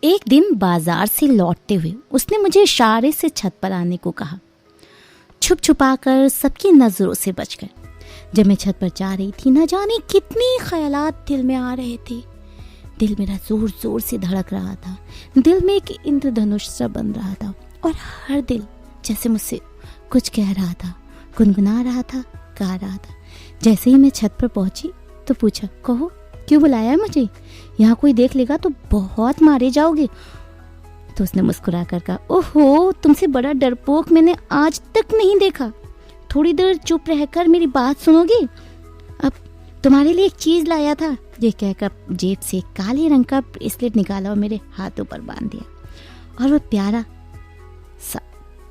एक दिन बाजार से लौटते हुए उसने मुझे इशारे से छत पर आने को कहा, छुप छुपा कर सबकी नजरों से बचकर। जब मैं छत पर जा रही थी, न जाने कितने ख्यालात दिल में आ रहे थे। दिल मेरा जोर जोर से धड़क रहा था, दिल में एक इंद्रधनुष सा बन रहा था और हर दिल जैसे मुझसे कुछ कह रहा था, गुनगुना रहा था, गा रहा था। जैसे ही मैं छत पर पहुंची तो पूछा, कहो क्यों बुलाया है मुझे? यहाँ कोई देख लेगा तो बहुत मारे जाओगे। तो उसने मुस्कुरा कर कहा, ओहो, तुमसे बड़ा डरपोक मैंने आज तक नहीं देखा। थोड़ी देर चुप रहकर मेरी बात सुनोगे? अब तुम्हारे लिए एक चीज लाया था। ये कहकर जेब से काले रंग का ब्रेसलेट निकाला और मेरे हाथों पर बांध दिया। और वो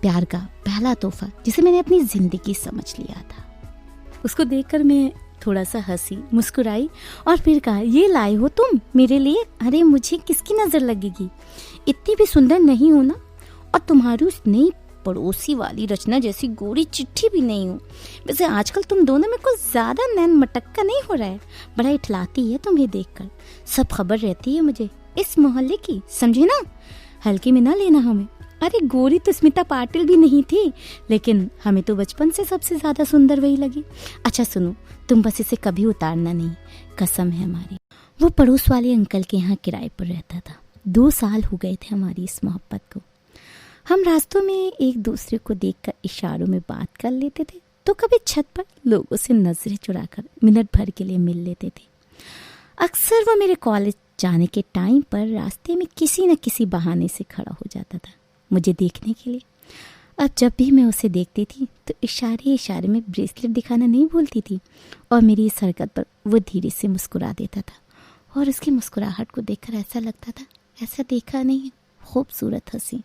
प्यार का पहला तोहफा जिसे मैंने अपनी जिंदगी समझ लिया था। उसको देखकर मैं थोड़ा सा हंसी, मुस्कुराई और फिर कहा, ये लाए हो तुम मेरे लिए? अरे मुझे किसकी नजर लगेगी, इतनी भी सुंदर नहीं हो ना, और तुम्हारी उस नई पड़ोसी वाली रचना जैसी गोरी चिट्ठी भी नहीं हो। वैसे आजकल तुम दोनों में कुछ ज्यादा नैन मटक्का नहीं हो रहा है? बड़ा इठलाती है तुम्हें देखकर, सब खबर रहती है मुझे इस मोहल्ले की, समझे ना? हल्के में ना लेना हमें। अरे गोरी तो स्मिता पाटिल भी नहीं थी, लेकिन हमें तो बचपन से सबसे ज्यादा सुंदर वही लगी। अच्छा सुनो, तुम बस इसे कभी उतारना नहीं, कसम है हमारी। वो पड़ोस वाले अंकल के यहाँ किराए पर रहता था। 2 साल हो गए थे हमारी इस मोहब्बत को। हम रास्तों में एक दूसरे को देखकर इशारों में बात कर लेते थे, तो कभी छत पर लोगों से नजरें चुराकर मिनट भर के लिए मिल लेते थे। अक्सर वो मेरे कॉलेज जाने के टाइम पर रास्ते में किसी न किसी बहाने से खड़ा हो जाता था मुझे देखने के लिए। अब जब भी मैं उसे देखती थी तो इशारे इशारे में ब्रेसलेट दिखाना नहीं भूलती थी, और मेरी इस हरकत पर वो धीरे से मुस्कुरा देता था। और उसकी मुस्कुराहट को देखकर ऐसा लगता था, ऐसा देखा नहीं, खूबसूरत हंसी।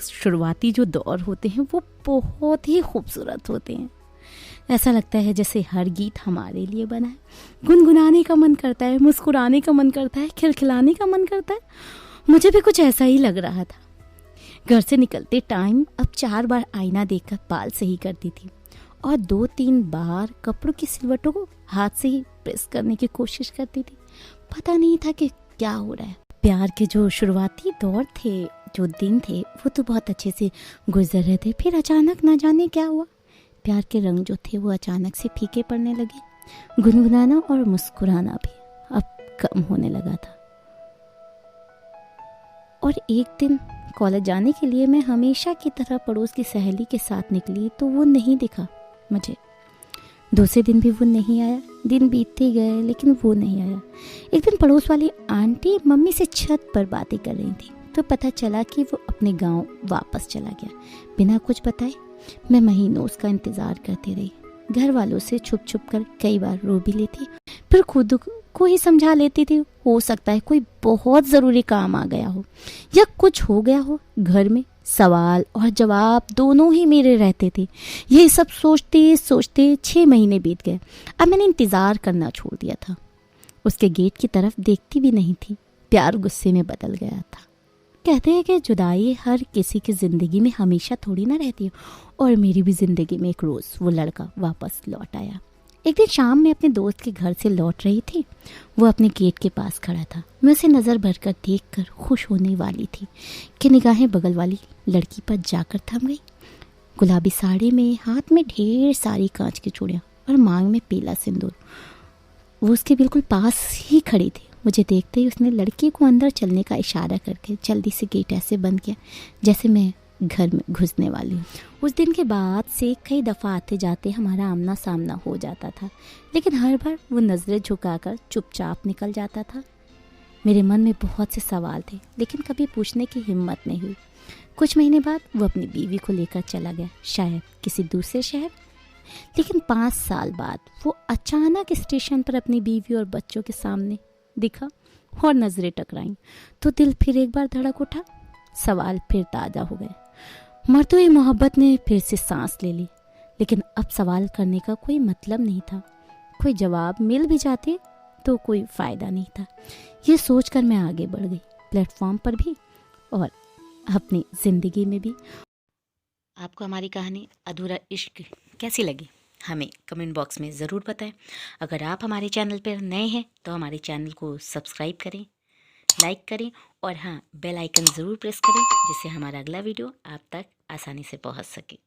शुरुआती जो दौर होते हैं वो बहुत ही खूबसूरत होते हैं। ऐसा लगता है जैसे हर गीत हमारे लिए बना है। गुनगुनाने का मन करता है, मुस्कुराने का मन करता है, खिलखिलाने का मन करता है। मुझे भी कुछ ऐसा ही लग रहा था। घर से निकलते टाइम अब 4 बार आईना देखकर बाल सही करती थी, और 2-3 बार कपड़ों की सिलवटों को हाथ से ही प्रेस करने की कोशिश करती थी। पता नहीं था कि क्या हो रहा है। प्यार के जो शुरुआती दौर थे, जो दिन थे, वो तो बहुत अच्छे से गुजर रहे थे। फिर अचानक ना जाने क्या हुआ, प्यार के रंग जो थे वो अचानक से फीके पड़ने लगे। गुनगुनाना और मुस्कुराना भी अब कम होने लगा था। और एक दिन कॉलेज जाने के लिए मैं हमेशा की तरह पड़ोस की सहेली के साथ निकली तो वो नहीं दिखा मुझे। दूसरे दिन भी वो नहीं आया। दिन बीतते गए लेकिन वो नहीं आया। एक दिन पड़ोस वाली आंटी मम्मी से छत पर बातें कर रही थी तो पता चला कि वो अपने गांव वापस चला गया बिना कुछ बताए। मैं महीनों उसका इंतजार करती रही। घर वालों से छुप छुप कर कई बार रो भी लेती, फिर खुद को ही समझा लेती थी, हो सकता है कोई बहुत ज़रूरी काम आ गया हो या कुछ हो गया हो घर में। सवाल और जवाब दोनों ही मेरे रहते थे। यही सब सोचते सोचते 6 महीने बीत गए। अब मैंने इंतज़ार करना छोड़ दिया था। उसके गेट की तरफ देखती भी नहीं थी। प्यार गुस्से में बदल गया था। कहते हैं कि जुदाई हर किसी की ज़िंदगी में हमेशा थोड़ी ना रहती है, और मेरी भी ज़िंदगी में एक रोज़ वो लड़का वापस लौट आया। एक दिन शाम में अपने दोस्त के घर से लौट रही थी। वो अपने गेट के पास खड़ा था। मैं उसे नज़र भरकर देखकर खुश होने वाली थी कि निगाहें बगल वाली लड़की पर जाकर थम गई। गुलाबी साड़ी में, हाथ में ढेर सारी कांच की चूड़ियाँ और मांग में पीला सिंदूर। वो उसके बिल्कुल पास ही खड़ी थी। मुझे देखते ही उसने लड़की को अंदर चलने का इशारा करके जल्दी से गेट ऐसे बंद किया जैसे मैं घर में घुसने वाली हूँ। उस दिन के बाद से कई दफ़ा आते जाते हमारा आमना सामना हो जाता था, लेकिन हर बार वो नज़रें झुकाकर चुपचाप निकल जाता था। मेरे मन में बहुत से सवाल थे, लेकिन कभी पूछने की हिम्मत नहीं हुई। कुछ महीने बाद वो अपनी बीवी को लेकर चला गया, शायद किसी दूसरे शहर। लेकिन 5 साल बाद वो अचानक स्टेशन पर अपनी बीवी और बच्चों के सामने दिखा और नजरें टकराईं तो दिल फिर एक बार धड़क उठा। सवाल फिर ताज़ा हो गए। मरते हुए मोहब्बत ने फिर से सांस ले ली, लेकिन अब सवाल करने का कोई मतलब नहीं था। कोई जवाब मिल भी जाते तो कोई फ़ायदा नहीं था। ये सोचकर मैं आगे बढ़ गई, प्लेटफॉर्म पर भी और अपनी ज़िंदगी में भी। आपको हमारी कहानी अधूरा इश्क कैसी लगी हमें कमेंट बॉक्स में ज़रूर बताएं। अगर आप हमारे चैनल पर नए हैं तो हमारे चैनल को सब्सक्राइब करें, लाइक करें और हाँ, बेल आइकन ज़रूर प्रेस करें जिससे हमारा अगला वीडियो आप तक आसानी से पहुंच सके।